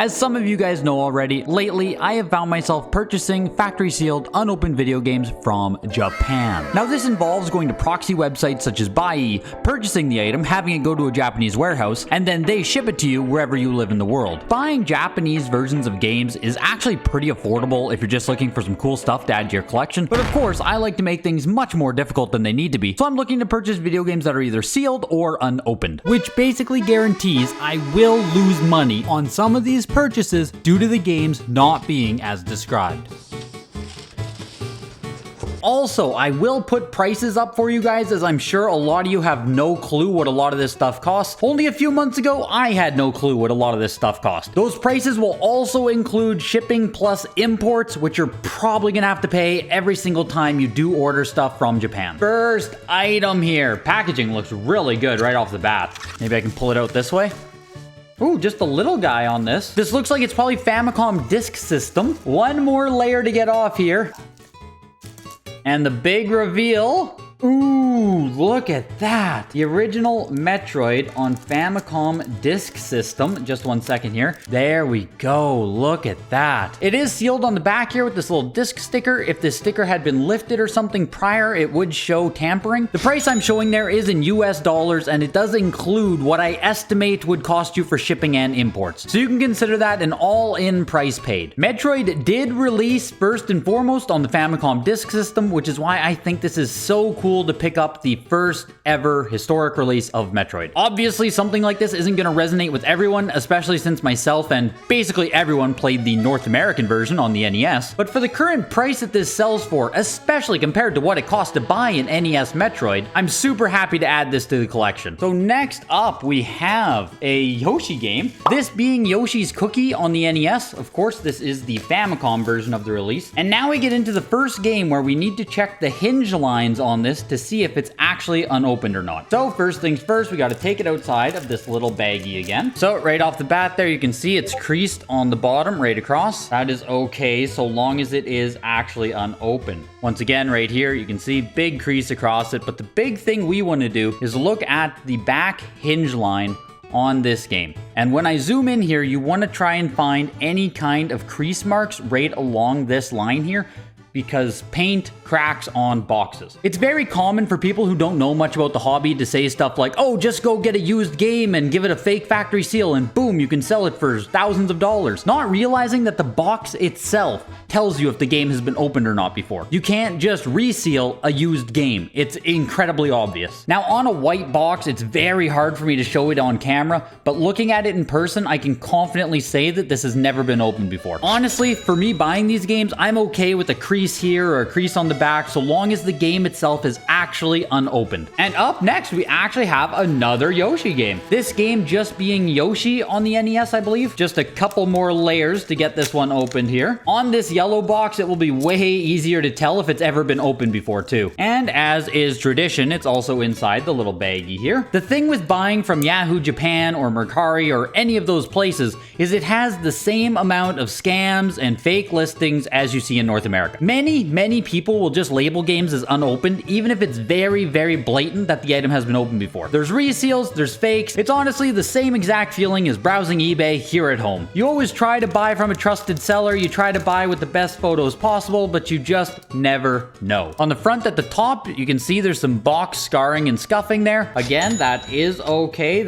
As some of you guys know already, lately I have found myself purchasing factory-sealed, unopened video games from Japan. Now this involves going to proxy websites such as Buyee, purchasing the item, having it go to a Japanese warehouse, and then they ship it to you wherever you live in the world. Buying Japanese versions of games is actually pretty affordable if you're just looking for some cool stuff to add to your collection, but of course I like to make things much more difficult than they need to be, so I'm looking to purchase video games that are either sealed or unopened, which basically guarantees I will lose money on some of these purchases due to the games not being as described. Also, I will put prices up for you guys, as I'm sure a lot of you have no clue what a lot of this stuff costs. Only a few months ago, I had no clue what a lot of this stuff cost. Those prices will also include shipping plus imports, which you're probably gonna have to pay every single time you do order stuff from Japan. First item here. Packaging looks really good right off the bat. Maybe I can pull it out this way. Ooh, just a little guy on this. This looks like it's probably Famicom disk system. One more layer to get off here. And the big reveal. Ooh, look at that. The original Metroid on Famicom disk system. Just one second here. There we go. Look at that. It is sealed on the back here with this little disc sticker. If this sticker had been lifted or something prior, it would show tampering. The price I'm showing there is in US dollars, and it does include what I estimate would cost you for shipping and imports. So you can consider that an all-in price paid. Metroid did release first and foremost on the Famicom disk system, which is why I think this is so cool to pick up the first ever historic release of Metroid. Obviously, something like this isn't going to resonate with everyone, especially since myself and basically everyone played the North American version on the NES, but for the current price that this sells for, especially compared to what it cost to buy an NES Metroid, I'm super happy to add this to the collection. So next up, we have a Yoshi game. This being Yoshi's Cookie on the NES. Of course, this is the Famicom version of the release. And now we get into the first game where we need to check the hinge lines on this to see if it's actually unopened or not. So first things first, we got to take it outside of this little baggie again. So right off the bat there, you can see it's creased on the bottom right across. That is okay so long as it is actually unopened. Once again, right here, you can see big crease across it, but the big thing we want to do is look at the back hinge line on this game. And when I zoom in here, you want to try and find any kind of crease marks right along this line here, because paint cracks on boxes. It's very common for people who don't know much about the hobby to say stuff like, oh, just go get a used game and give it a fake factory seal and boom, you can sell it for thousands of dollars. Not realizing that the box itself tells you if the game has been opened or not before. You can't just reseal a used game. It's incredibly obvious. Now on a white box, it's very hard for me to show it on camera, but looking at it in person, I can confidently say that this has never been opened before. Honestly, for me buying these games, I'm okay with a crease here or a crease on the back so long as the game itself is actually unopened. And up next, we actually have another Yoshi game. This game just being Yoshi on the NES, I believe. Just a couple more layers to get this one opened here. On this yellow box, it will be way easier to tell if it's ever been opened before too. And as is tradition, it's also inside the little baggie here. The thing with buying from Yahoo Japan or Mercari or any of those places is it has the same amount of scams and fake listings as you see in North America. Many people will just label games as unopened, even if it's very blatant that the item has been opened before. There's reseals, there's fakes. It's honestly the same exact feeling as browsing eBay here at home. You always try to buy from a trusted seller, you try to buy with the best photos possible, but you just never know. On the front at the top, you can see there's some box scarring and scuffing there. Again, that is okay.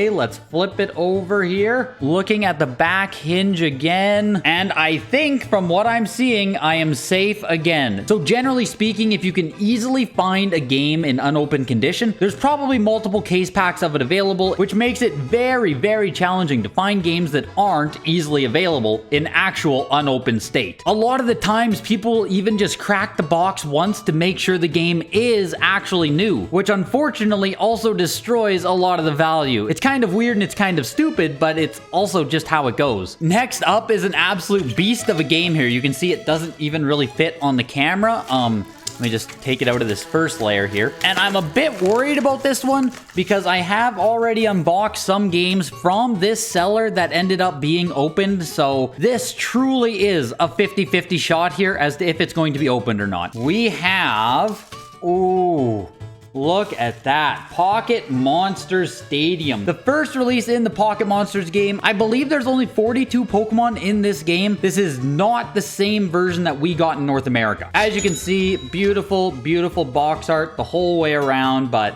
Let's flip it over here. Looking at the back hinge again, and I think from what I'm seeing, I am safe again. So generally speaking, if you can easily find a game in unopened condition, there's probably multiple case packs of it available, which makes it very challenging to find games that aren't easily available in actual unopened state. A lot of the times, people even just crack the box once to make sure the game is actually new, which unfortunately also destroys a lot of the value. It's kind of weird and it's kind of stupid, but it's also just how it goes. Next up is an absolute beast of a game here. You can see it doesn't even really fit on the camera. Let me just take it out of this first layer here. And I'm a bit worried about this one because I have already unboxed some games from this seller that ended up being opened. So this truly is a 50-50 shot here as to if it's going to be opened or not. We have... Ooh. Look at that. Pocket Monsters Stadium. The first release in the Pocket Monsters game. I believe there's only 42 Pokemon in this game. This is not the same version that we got in North America. As you can see, beautiful, beautiful box art the whole way around, but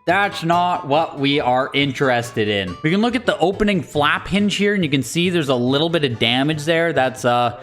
that's not what we are interested in. We can look at the opening flap hinge here, and you can see there's a little bit of damage there. That's a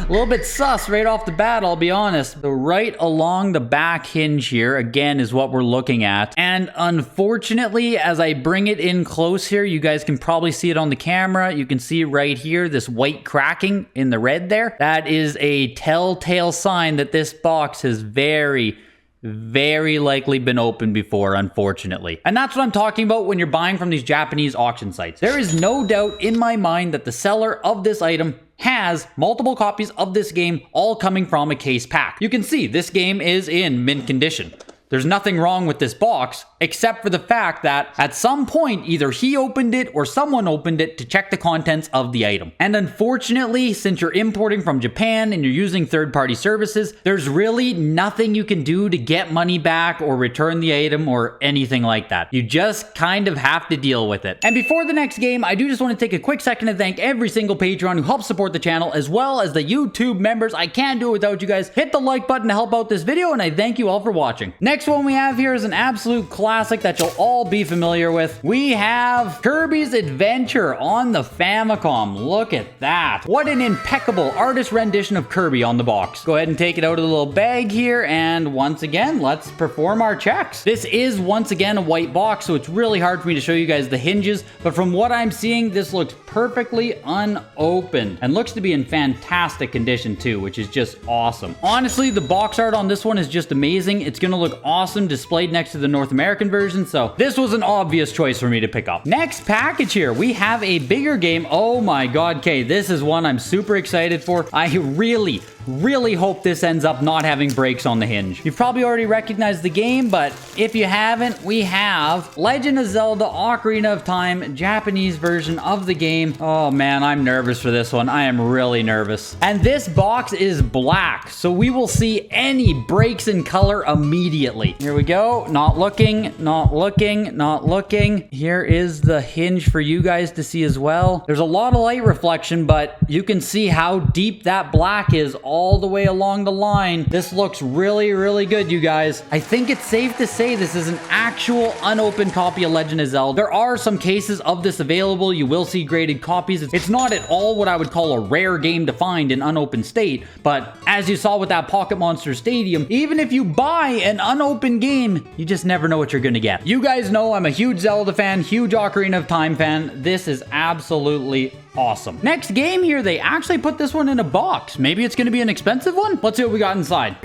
little bit sus right off the bat, I'll be honest. So right along the back hinge here, again, is what we're looking at. And unfortunately, as I bring it in close here, you guys can probably see it on the camera. You can see right here, this white cracking in the red there. That is a telltale sign that this box has very likely been opened before, unfortunately. And that's what I'm talking about when you're buying from these Japanese auction sites. There is no doubt in my mind that the seller of this item has multiple copies of this game, all coming from a case pack. You can see this game is in mint condition. There's nothing wrong with this box, except for the fact that at some point, either he opened it or someone opened it to check the contents of the item. And unfortunately, since you're importing from Japan and you're using third-party services, there's really nothing you can do to get money back or return the item or anything like that. You just kind of have to deal with it. And before the next game, I do just want to take a quick second to thank every single Patreon who helps support the channel, as well as the YouTube members. I can't do it without you guys. Hit the like button to help out this video, and I thank you all for watching. Next one we have here is an absolute classic that you'll all be familiar with. We have Kirby's Adventure on the Famicom. Look at that. What an impeccable artist rendition of Kirby on the box. Go ahead and take it out of the little bag here, and once again, let's perform our checks. This is once again a white box, so it's really hard for me to show you guys the hinges, but from what I'm seeing, this looks perfectly unopened and looks to be in fantastic condition too, which is just awesome. Honestly, the box art on this one is just amazing. It's gonna look awesome displayed next to the North American version, so this was an obvious choice for me to pick up. Next package here, we have a bigger game. Oh my god, okay, this is one I'm super excited for. I really hope this ends up not having breaks on the hinge. You've probably already recognized the game, but if you haven't, we have Legend of Zelda Ocarina of Time, Japanese version of the game. Oh man, I'm nervous for this one. I am really nervous. And this box is black, so we will see any breaks in color immediately. Here we go. Not looking, not looking, not looking. Here is the hinge for you guys to see as well. There's a lot of light reflection, but you can see how deep that black is all the way along the line. This looks really good, you guys. I think it's safe to say this is an actual unopened copy of Legend of Zelda. There are some cases of this available. You will see graded copies. It's not at all what I would call a rare game to find in unopened state, but as you saw with that Pocket Monsters Stadium, even if you buy an unopened game, you just never know what you're gonna get. You guys know I'm a huge Zelda fan, huge Ocarina of Time fan. This is absolutely awesome. Next game here, they actually put this one in a box. Maybe it's gonna be an expensive one? Let's see what we got inside.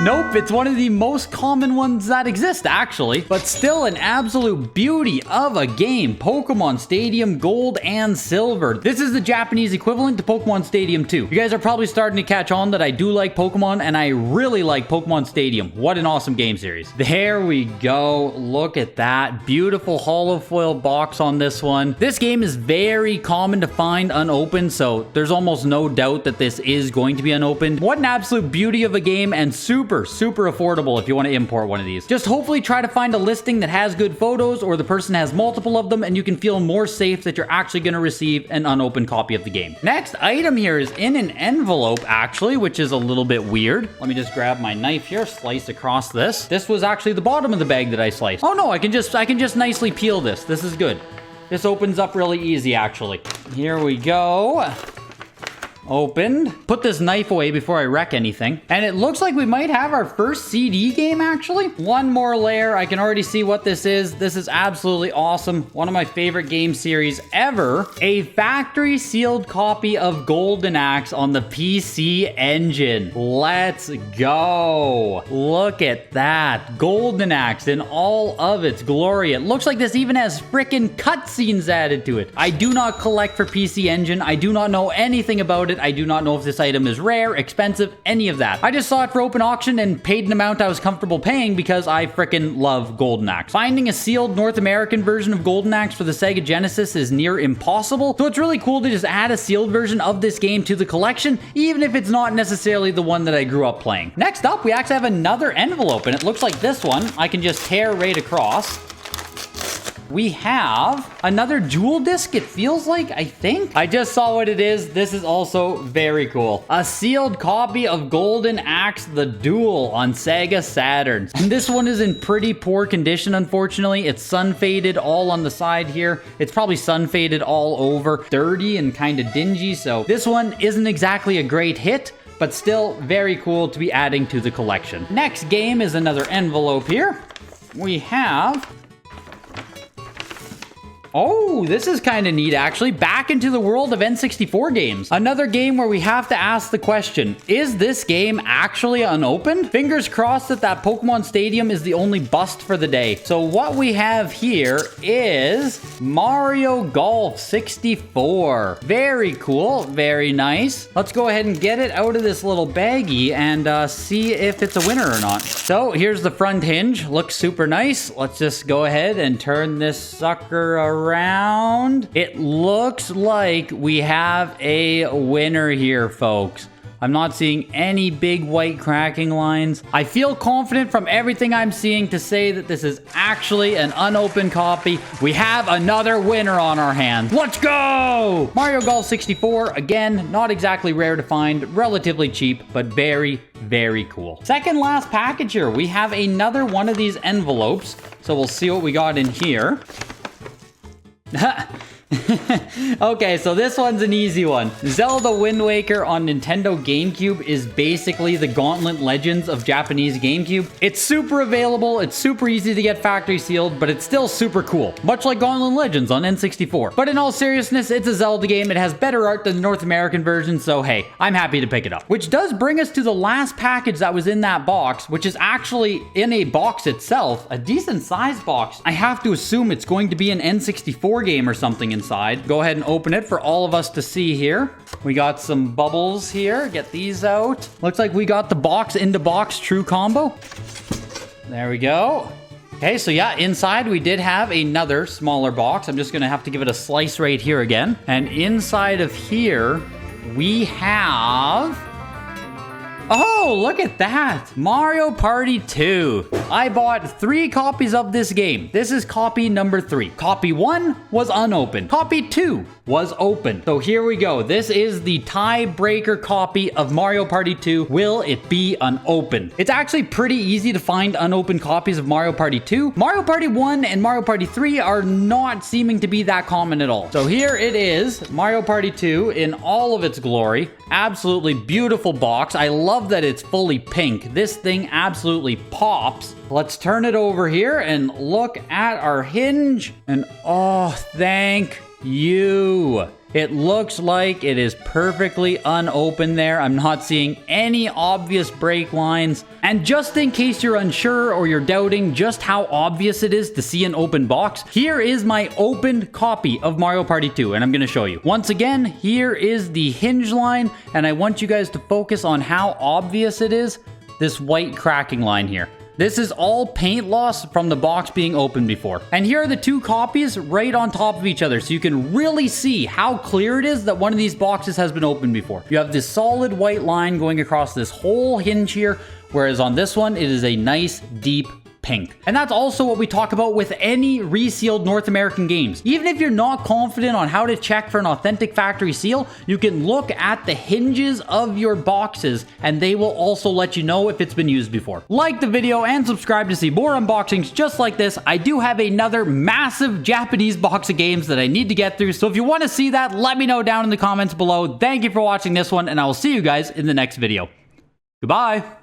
Nope, it's one of the most common ones that exist, actually. But still an absolute beauty of a game. Pokemon Stadium Gold and Silver. This is the Japanese equivalent to Pokemon Stadium 2. You guys are probably starting to catch on that I do like Pokemon, and I really like Pokemon Stadium. What an awesome game series. There we go. Look at that. Beautiful holofoil box on this one. This game is very common to find unopened, so there's almost no doubt that this is going to be unopened. What an absolute beauty of a game, and super affordable if you want to import one of these. Just hopefully try to find a listing that has good photos, or the person has multiple of them, and you can feel more safe that you're actually going to receive an unopened copy of the game. Next item here is in an envelope, actually, which is a little bit weird. Let me just grab my knife here, slice across this. This was actually the bottom of the bag that I sliced. Oh no, I can just nicely peel this. This is good. This opens up really easy, actually. Here we go. Opened. Put this knife away before I wreck anything. And it looks like we might have our first CD game, actually. One more layer. I can already see what this is. This is absolutely awesome. One of my favorite game series ever. A factory sealed copy of Golden Axe on the PC Engine. Let's go. Look at that. Golden Axe in all of its glory. It looks like this even has frickin' cutscenes added to it. I do not collect for PC Engine. I do not know anything about it. it. I do not know if this item is rare, expensive, any of that. I just saw it for open auction and paid an amount I was comfortable paying because I frickin' love Golden Axe. Finding a sealed North American version of Golden Axe for the Sega Genesis is near impossible, so it's really cool to just add a sealed version of this game to the collection, even if it's not necessarily the one that I grew up playing. Next up, we actually have another envelope, and it looks like this one. I can just tear right across. We have another jewel disc, it feels like, I think. I just saw what it is. This is also very cool. A sealed copy of Golden Axe The Duel on Sega Saturn. And this one is in pretty poor condition, unfortunately. It's sun faded all on the side here. It's probably sun faded all over. Dirty and kind of dingy, so this one isn't exactly a great hit, but still very cool to be adding to the collection. Next game is another envelope here. We have... Oh, this is kind of neat, actually. Back into the world of N64 games. Another game where we have to ask the question, is this game actually unopened? Fingers crossed that that Pokemon Stadium is the only bust for the day. So what we have here is Mario Golf 64. Very cool, very nice. Let's go ahead and get it out of this little baggie and see if it's a winner or not. So here's the front hinge. Looks super nice. Let's just go ahead and turn this sucker around. It looks like we have a winner here, folks. I'm not seeing any big white cracking lines. I feel confident from everything I'm seeing to say that this is actually an unopened copy. We have another winner on our hands. Let's go! Mario Golf 64, again, not exactly rare to find, relatively cheap, but very, very cool. Second last package here, we have another one of these envelopes. So we'll see what we got in here. Okay, so this one's an easy one. Zelda Wind Waker on Nintendo GameCube is basically the Gauntlet Legends of Japanese GameCube. It's super available, it's super easy to get factory sealed, but it's still super cool. Much like Gauntlet Legends on N64. But in all seriousness, it's a Zelda game. It has better art than the North American version, so hey, I'm happy to pick it up. Which does bring us to the last package that was in that box, which is actually in a box itself, a decent sized box. I have to assume it's going to be an N64 game or something inside. Go ahead and open it for all of us to see here. We got some bubbles here. Get these out. Looks like we got the box into box true combo. There we go. Okay, so yeah, inside we did have another smaller box. I'm just gonna have to give it a slice right here again. And inside of here, we have... Oh, look at that! Mario Party 2. I bought 3 copies of this game. This is copy number 3. Copy 1 was unopened. Copy 2 was open. So here we go. This is the tiebreaker copy of Mario Party 2. Will it be unopened? It's actually pretty easy to find unopened copies of Mario Party 2. Mario Party 1 and Mario Party 3 are not seeming to be that common at all. So here it is, Mario Party 2 in all of its glory. Absolutely beautiful box. I love that it's fully pink. This thing absolutely pops. Let's turn it over here and look at our hinge. And oh, thank you. It looks like it is perfectly unopened there. I'm not seeing any obvious break lines. And just in case you're unsure or you're doubting just how obvious it is to see an open box, here is my opened copy of Mario Party 2, and I'm going to show you. Once again, here is the hinge line, and I want you guys to focus on how obvious it is, this white cracking line here. This is all paint loss from the box being opened before. And here are the 2 copies right on top of each other, so you can really see how clear it is that one of these boxes has been opened before. You have this solid white line going across this whole hinge here, whereas on this one, it is a nice deep pink. And that's also what we talk about with any resealed North American games. Even if you're not confident on how to check for an authentic factory seal, you can look at the hinges of your boxes and they will also let you know if it's been used before. Like the video and subscribe to see more unboxings just like this. I do have another massive Japanese box of games that I need to get through, so if you want to see that, let me know down in the comments below. Thank you for watching this one, and I will see you guys in the next video. Goodbye!